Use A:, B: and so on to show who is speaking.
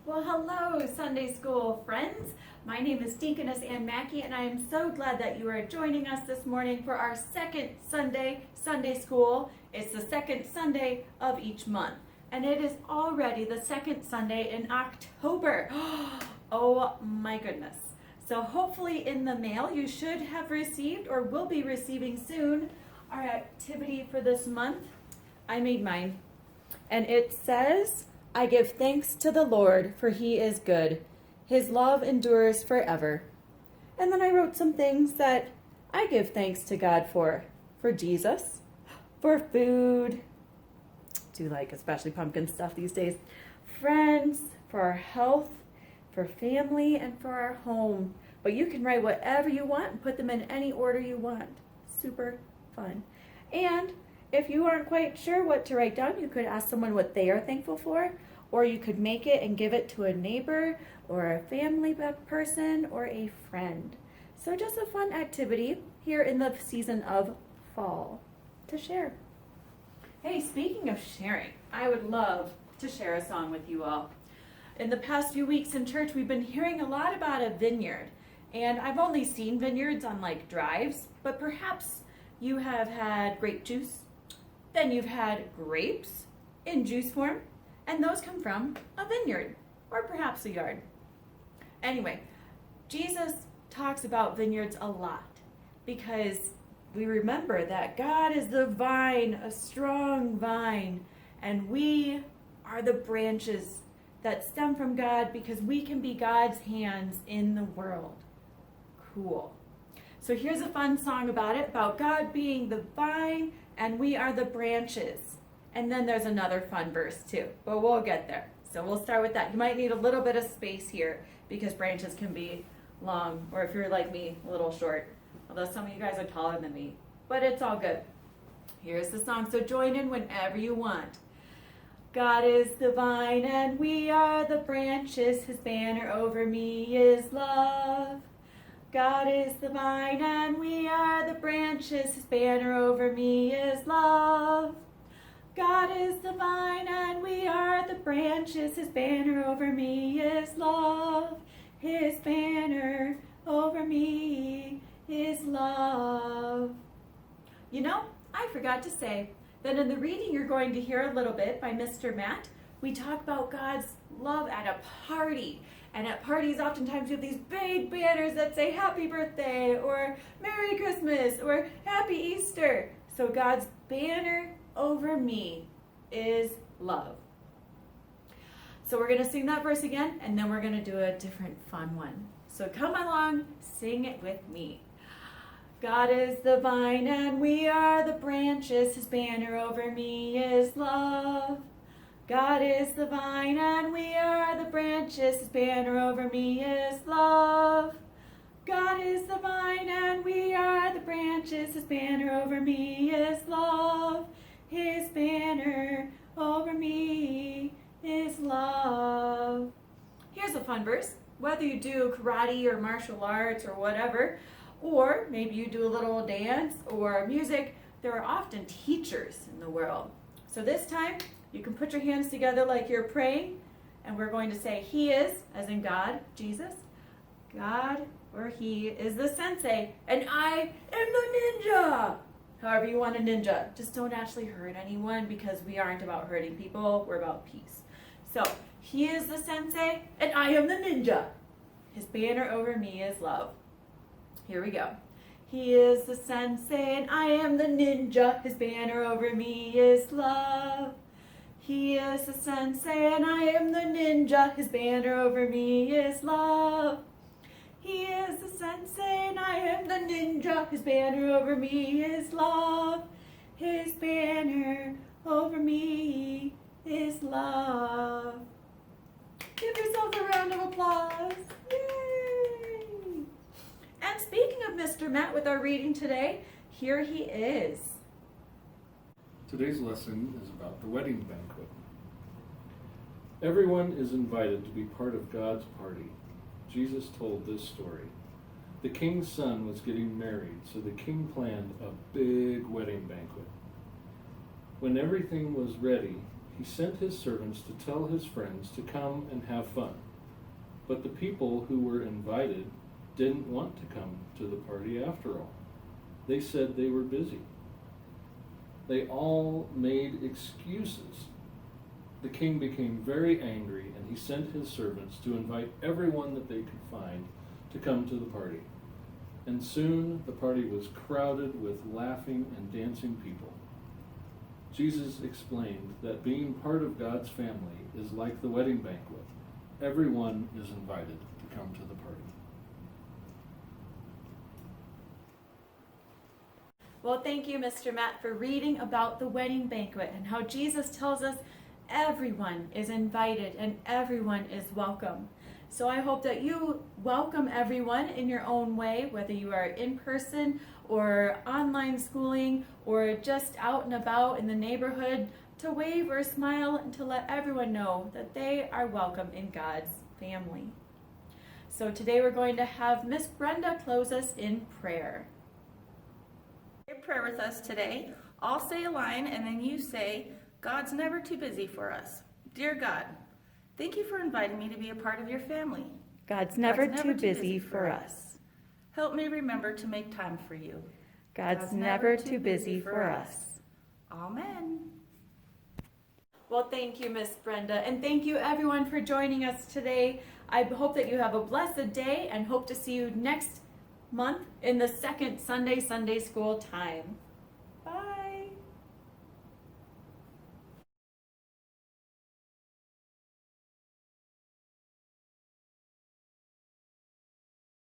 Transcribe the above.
A: Well, hello, Sunday School friends. My name is Deaconess Ann Mackey, and I am so glad that you are joining us this morning for our second Sunday School. It's the second Sunday of each month, and it is already the second Sunday in October. Oh my goodness. So hopefully in the mail you should have received or will be receiving soon our activity for this month. I made mine, and it says, I give thanks to the Lord, for he is good. His love endures forever. And then I wrote some things that I give thanks to God for Jesus, for food, do like especially pumpkin stuff these days, friends, for our health, for family, and for our home. But you can write whatever you want and put them in any order you want. Super fun. And if you aren't quite sure what to write down, you could ask someone what they are thankful for, or you could make it and give it to a neighbor or a family person or a friend. So just a fun activity here in the season of fall to share. Hey, speaking of sharing, I would love to share a song with you all. In the past few weeks in church, we've been hearing a lot about a vineyard. And I've only seen vineyards on like drives, but perhaps you have had grape juice. Then you've had grapes in juice form, and those come from a vineyard or perhaps a yard. Anyway, Jesus talks about vineyards a lot because we remember that God is the vine, a strong vine, and we are the branches that stem from God because we can be God's hands in the world. Cool. So here's a fun song about it, about God being the vine and we are the branches. And then there's another fun verse too, but we'll get there. So we'll start with that. You might need a little bit of space here because branches can be long, or if you're like me, a little short. Although some of you guys are taller than me, but it's all good. Here's the song, so join in whenever you want. God is the vine and we are the branches. His banner over me is love. God is the vine and we are the branches. His banner over me is love. God is the vine and we are the branches. His banner over me is love. His banner over me is love. You know, I forgot to say that in the reading you're going to hear a little bit by Mr. Matt, we talk about God's love at a party. And at parties, oftentimes we have these big banners that say Happy Birthday or Merry Christmas or Happy Easter. So God's banner over me is love. So we're going to sing that verse again, and then we're going to do a different fun one. So come along, sing it with me. God is the vine and we are the branches. His banner over me is love. God is the vine and we are the branches. His banner over me is love. God is the vine and we are the branches. His banner over me is love. His banner over me is love. Here's a fun verse. Whether you do karate or martial arts or whatever, or maybe you do a little dance or music, there are often teachers in the world. So this time, you can put your hands together like you're praying, and we're going to say, He is, as in God, Jesus. God, or He is the sensei, and I am the ninja. However you want a ninja. Just don't actually hurt anyone because we aren't about hurting people. We're about peace. So, He is the sensei, and I am the ninja. His banner over me is love. Here we go. He is the sensei, and I am the ninja. His banner over me is love. He is the sensei and I am the ninja. His banner over me is love. He is the sensei and I am the ninja. His banner over me is love. His banner over me is love. Give yourselves a round of applause. Yay! And speaking of Mr. Matt with our reading today, here he is.
B: Today's lesson is about the wedding banquet. Everyone is invited to be part of God's party. Jesus told this story. The king's son was getting married, so the king planned a big wedding banquet. When everything was ready, he sent his servants to tell his friends to come and have fun. But the people who were invited didn't want to come to the party after all. They said they were busy. They all made excuses. The king became very angry, and he sent his servants to invite everyone that they could find to come to the party. And soon the party was crowded with laughing and dancing people. Jesus explained that being part of God's family is like the wedding banquet. Everyone is invited to come to the party.
A: Well, thank you, Mr. Matt, for reading about the wedding banquet and how Jesus tells us everyone is invited and everyone is welcome. So I hope that you welcome everyone in your own way, whether you are in person or online schooling or just out and about in the neighborhood, to wave or smile and to let everyone know that they are welcome in God's family. So today we're going to have Miss Brenda close us in prayer.
C: Say a prayer with us today. I'll say a line and then you say, God's never too busy for us. Dear God, thank you for inviting me to be a part of your family.
A: God's never too busy for us.
C: Help me remember to make time for you.
A: God's never too busy for us.
C: Amen.
A: Well, thank you, Miss Brenda, and thank you everyone for joining us today. I hope that you have a blessed day and hope to see you next month in the second Sunday School time.